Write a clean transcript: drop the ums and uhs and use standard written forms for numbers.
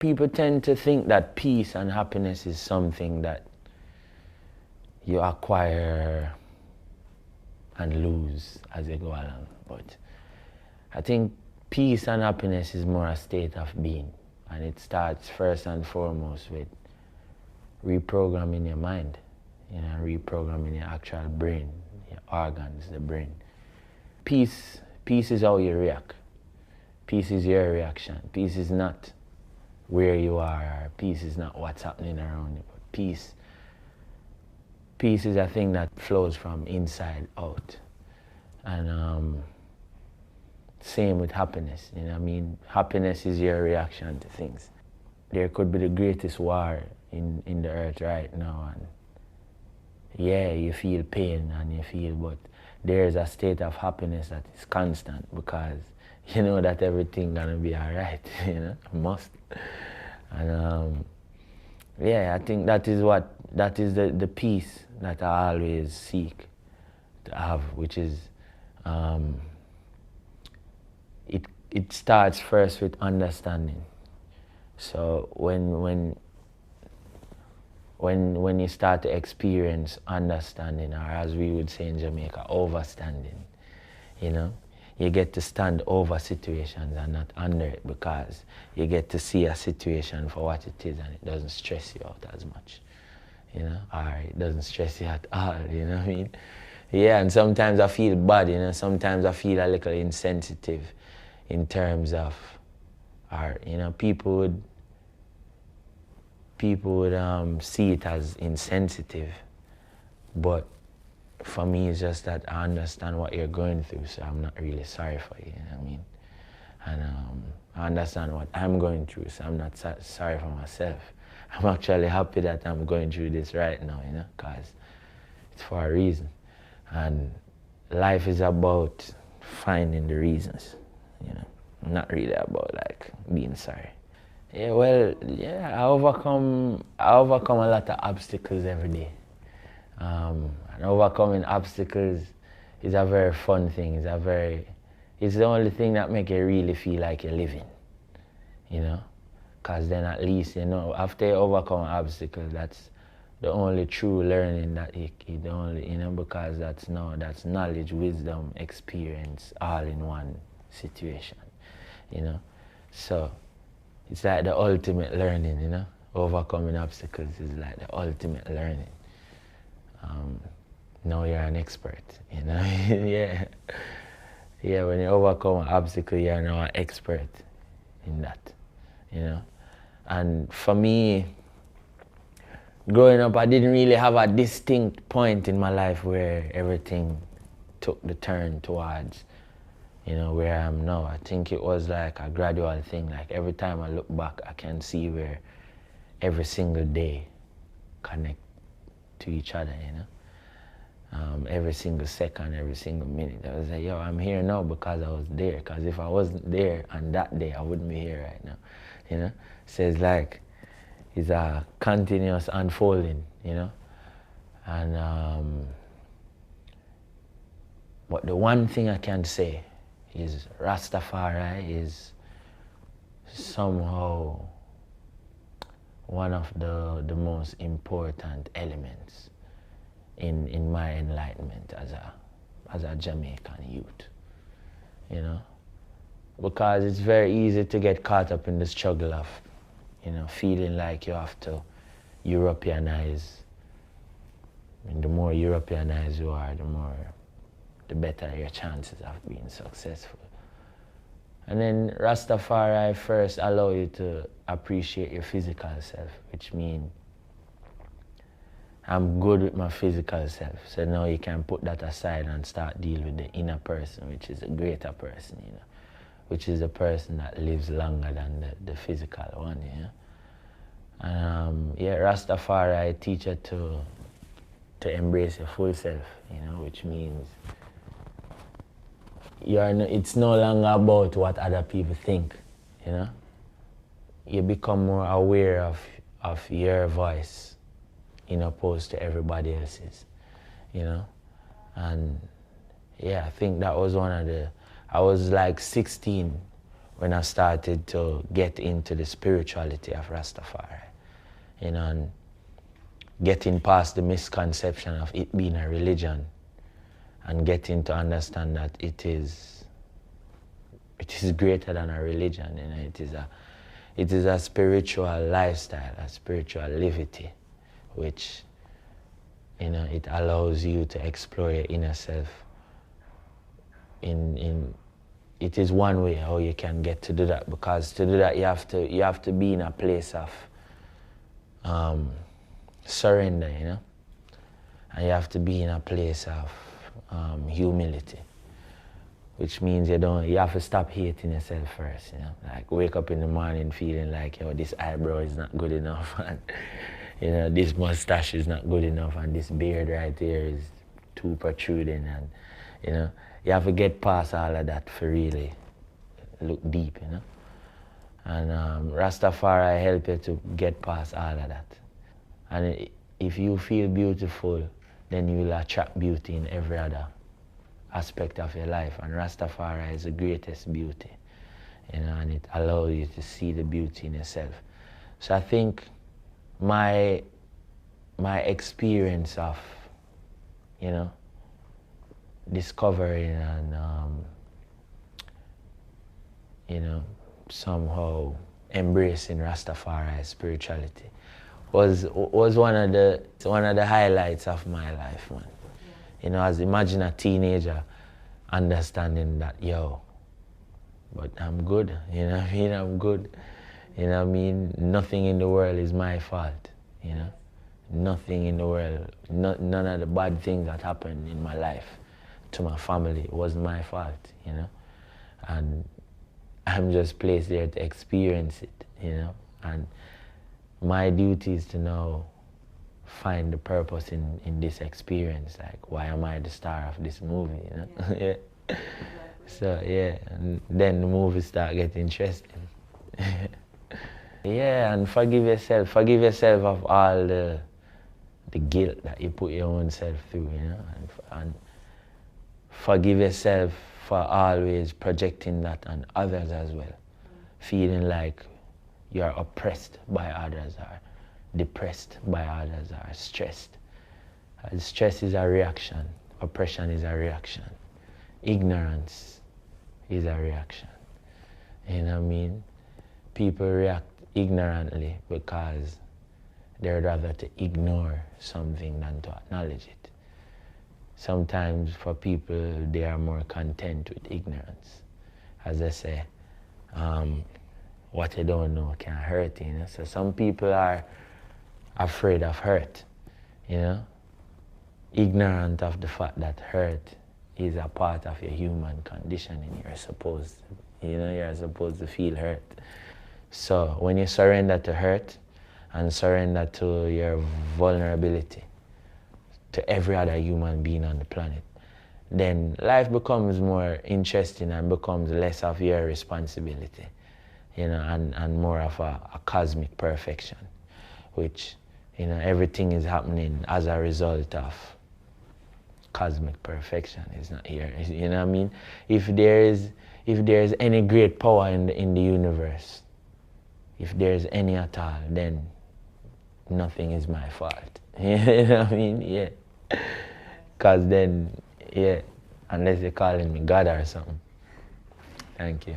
people tend to think that peace and happiness is something that you acquire and lose as you go along. But I think peace and happiness is more a state of being. And it starts first and foremost with reprogramming your mind, reprogramming your actual brain, your organs, the brain. Peace is how you react. Peace is your reaction. Peace is not where you are. Peace is not what's happening around you. But peace is a thing that flows from inside out. And same with happiness. Happiness is your reaction to things. There could be the greatest war in the earth right now, and yeah, you feel pain but there's a state of happiness that is constant because you know that everything gonna be alright, must. And yeah, I think that is the peace that I always seek to have, which is it starts first with understanding. So when you start to experience understanding, or as we would say in Jamaica, overstanding, you get to stand over situations and not under it, because you get to see a situation for what it is and it doesn't stress you out as much, or it doesn't stress you at all, you know what I mean? Yeah, and sometimes I feel bad, sometimes I feel a little insensitive in terms of, people would see it as insensitive, but for me it's just that I understand what you're going through, so I'm not really sorry for you, you know what I mean? And I understand what I'm going through, so I'm not sorry for myself. I'm actually happy that I'm going through this right now, because it's for a reason. And life is about finding the reasons, not really about like being sorry. Yeah, well, yeah, I overcome a lot of obstacles every day. And overcoming obstacles is a very fun thing. It's the only thing that makes you really feel like you're living, Because then at least, after you overcome an obstacle, that's the only true learning that because that's knowledge, wisdom, experience, all in one situation, So it's like the ultimate learning, Overcoming obstacles is like the ultimate learning. Now you're an expert, Yeah. Yeah, when you overcome an obstacle, you're now an expert in that, And for me, growing up, I didn't really have a distinct point in my life where everything took the turn towards, where I am now. I think it was like a gradual thing. Like every time I look back, I can see where every single day connect to each other, every single second, every single minute. I was like, yo, I'm here now because I was there. Because if I wasn't there on that day, I wouldn't be here right now, So it's like, it's a continuous unfolding, And but the one thing I can say is Rastafari is somehow one of the most important elements in my enlightenment as a Jamaican youth, Because it's very easy to get caught up in the struggle of, feeling like you have to Europeanize. And the more Europeanized you are, the better your chances of being successful. And then Rastafari first allow you to appreciate your physical self, which means I'm good with my physical self. So now you can put that aside and start deal with the inner person, which is a greater person, which is a person that lives longer than the physical one, And Rastafari teach you to embrace your full self, which means it's no longer about what other people think, You become more aware of your voice, opposed to everybody else's, And yeah, I think that was I was like 16 when I started to get into the spirituality of Rastafari, you know, and getting past the misconception of it being a religion and getting to understand that it is greater than a religion, you know, it is a spiritual lifestyle, a spiritual liberty, which, you know, it allows you to explore your inner self. It is one way how you can get to do that, because to do that you have to be in a place of surrender, you know, and you have to be in a place of humility, which means you have to stop hating yourself first, you know, like wake up in the morning feeling like, yo, this eyebrow is not good enough, and you know, this mustache is not good enough, and this beard right here is too protruding, and you know, you have to get past all of that for really look deep, you know. And Rastafari help you to get past all of that. And if you feel beautiful, then you will attract beauty in every other aspect of your life. And Rastafari is the greatest beauty, you know, and it allows you to see the beauty in yourself. So I think my experience of, you know, discovering and you know, somehow embracing Rastafari spirituality was one of the highlights of my life, man. You know, as imagine a teenager understanding that, yo, but I'm good, you know what I mean? I'm good. You know what I mean? Nothing in the world is my fault, you know? Nothing in the world, none of the bad things that happened in my life to my family wasn't my fault, you know? And I'm just placed there to experience it, you know? And my duty is to now find the purpose in this experience. Like, why am I the star of this movie, you know? Yeah. Yeah. So, yeah, and then the movie start getting interesting. Yeah, and forgive yourself of all the guilt that you put your own self through, you know? And forgive yourself for always projecting that on others as well. Feeling like you're oppressed by others, or depressed by others, or stressed. Stress is a reaction. Oppression is a reaction. Ignorance is a reaction. You know what I mean? People react ignorantly because they'd rather to ignore something than to acknowledge it. Sometimes for people, they are more content with ignorance. As I say, what you don't know can hurt, you know. So some people are afraid of hurt, you know. Ignorant of the fact that hurt is a part of your human condition, and you're supposed to feel hurt. So when you surrender to hurt and surrender to your vulnerability to every other human being on the planet, then life becomes more interesting and becomes less of your responsibility, you know, and more of a cosmic perfection, which, you know, everything is happening as a result of cosmic perfection. It's not here, you know what I mean? If there is any great power in the universe, if there's any at all, then nothing is my fault. You know what I mean? Yeah. Because then, yeah, unless you're calling me God or something. Thank you.